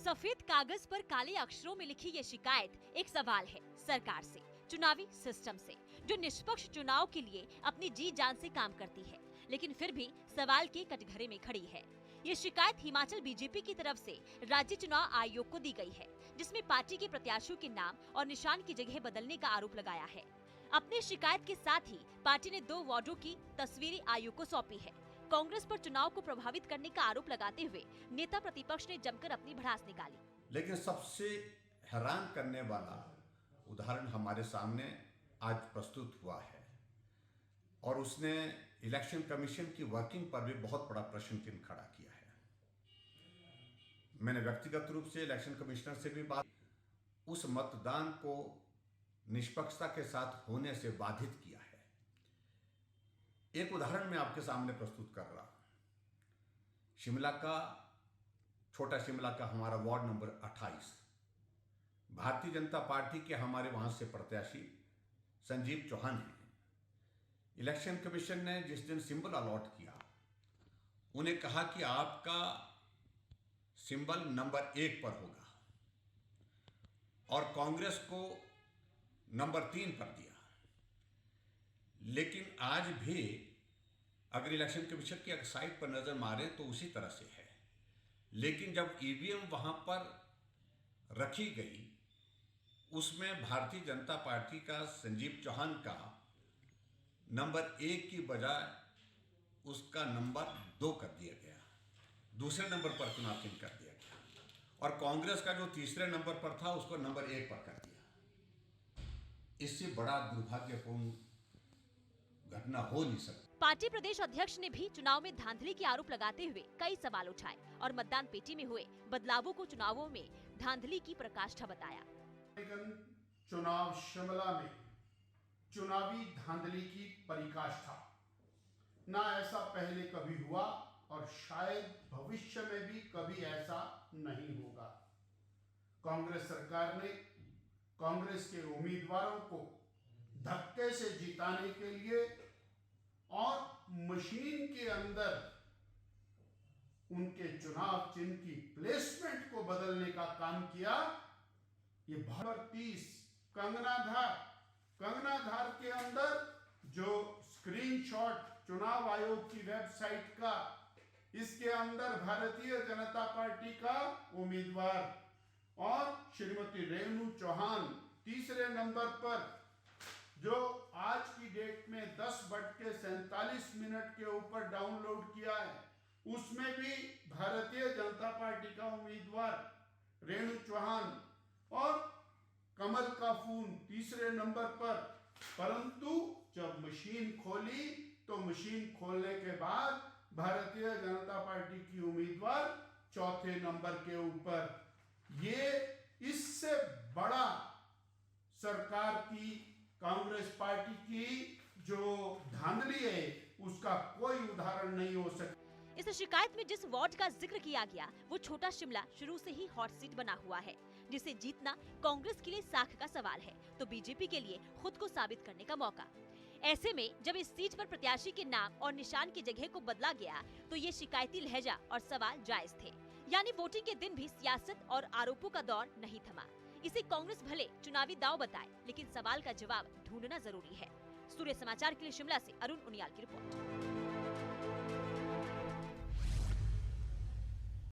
सफेद कागज पर काले अक्षरों में लिखी ये शिकायत एक सवाल है सरकार से, चुनावी सिस्टम से, जो निष्पक्ष चुनाव के लिए अपनी जी जान से काम करती है, लेकिन फिर भी सवाल के कटघरे में खड़ी है। ये शिकायत हिमाचल बीजेपी की तरफ से राज्य चुनाव आयोग को दी गई है, जिसमें पार्टी के प्रत्याशियों के नाम और निशान की जगह बदलने का आरोप लगाया है। अपनी शिकायत के साथ ही पार्टी ने 2 वार्डों की तस्वीरें आयोग को सौंपी है। कांग्रेस पर चुनाव को प्रभावित करने का आरोप लगाते हुए नेता प्रतिपक्ष ने जमकर अपनी भड़ास निकाली। लेकिन सबसे हैरान करने वाला उदाहरण हमारे सामने आज प्रस्तुत हुआ है और उसने इलेक्शन कमीशन की वर्किंग पर भी बहुत बड़ा प्रश्न चिन्ह खड़ा किया है। मैंने व्यक्तिगत रूप से इलेक्शन कमिश्नर से भी बात, उस मतदान को निष्पक्षता के साथ होने से बाधित किया है। एक उदाहरण मैं आपके सामने प्रस्तुत कर रहा हूं। शिमला का, छोटा शिमला का हमारा ward number 28, Bharatiya Janata party के हमारे वहां से प्रत्याशी संजीव चौहान हैं। इलेक्शन कमीशन ने जिस दिन सिंबल अलॉट किया, उन्हें कहा कि आपका सिंबल नंबर 1 पर होगा और कांग्रेस को नंबर 3 पर दिया। लेकिन आज भी अगर इलेक्शन कमीशन की साइट पर नजर मारें तो उसी तरह से है। लेकिन जब ईवीएम वहां पर रखी गई, उसमें भारतीय जनता पार्टी का संजीव चौहान का नंबर 1 की बजाय उसका नंबर 2 कर दिया गया, दूसरे नंबर पर चुनाव चिन्ह कर दिया गया और कांग्रेस का जो तीसरे नंबर पर था उसको नंबर 1 पर कर दिया। इससे बड़ा दुर्भाग्यपूर्ण घटना हो नहीं सकती। पार्टी प्रदेश अध्यक्ष ने भी चुनाव में धांधली के आरोप लगाते हुए कई सवाल उठाए और मतदान पेटी में हुए बदलावों को चुनावों में धांधली की प्रकाष्ठा बताया। चुनाव शिमला में चुनावी धांधली की पराकाष्ठा ना ऐसा पहले कभी हुआ और शायद भविष्य में भी कभी ऐसा नहीं होगा। कांग्रेस सरकार ने कांग्रेस के उम्मीदवारों को धक्के से जिताने के लिए और मशीन के अंदर उनके चुनाव चिन्ह की प्लेसमेंट को बदलने का काम किया। ये 30 कंगनाधार के अंदर जो स्क्रीनशॉट चुनाव आयोग की वेबसाइट का, इसके अंदर भारतीय जनता पार्टी का उम्मीदवार और श्रीमती रेणु चौहान तीसरे नंबर पर, जो आज की डेट में 10:47 के ऊपर डाउनलोड किया है, उसमें भी भारतीय जनता पार्टी का उम्मीदवार रेणु चौहान और कमल का फूल तीसरे नंबर पर। परंतु जब मशीन खोली तो मशीन खोलने के बाद भारतीय जनता पार्टी की उम्मीदवार चौथे नंबर के ऊपर। ये इससे बड़ा सरकार की, कांग्रेस पार्टी की जो धांधली है, उसका कोई उदाहरण नहीं हो सकता। इस शिकायत में जिस वार्ड का जिक्र किया गया वो छोटा शिमला शुरू से ही हॉट सीट बना हुआ है, जिसे जीतना कांग्रेस के लिए साख का सवाल है तो बीजेपी के लिए खुद को साबित करने का मौका। ऐसे में जब इस सीट पर प्रत्याशी के नाम और निशान की जगह को बदला गया तो ये शिकायती लहजा और सवाल जायज थे। यानी वोटिंग के दिन भी सियासत और आरोपों का दौर नहीं थमा। इसे कांग्रेस भले चुनावी दांव बताए, लेकिन सवाल का जवाब ढूंढना जरूरी है। सूर्य समाचार के लिए शिमला से अरुण उनियाल की रिपोर्ट।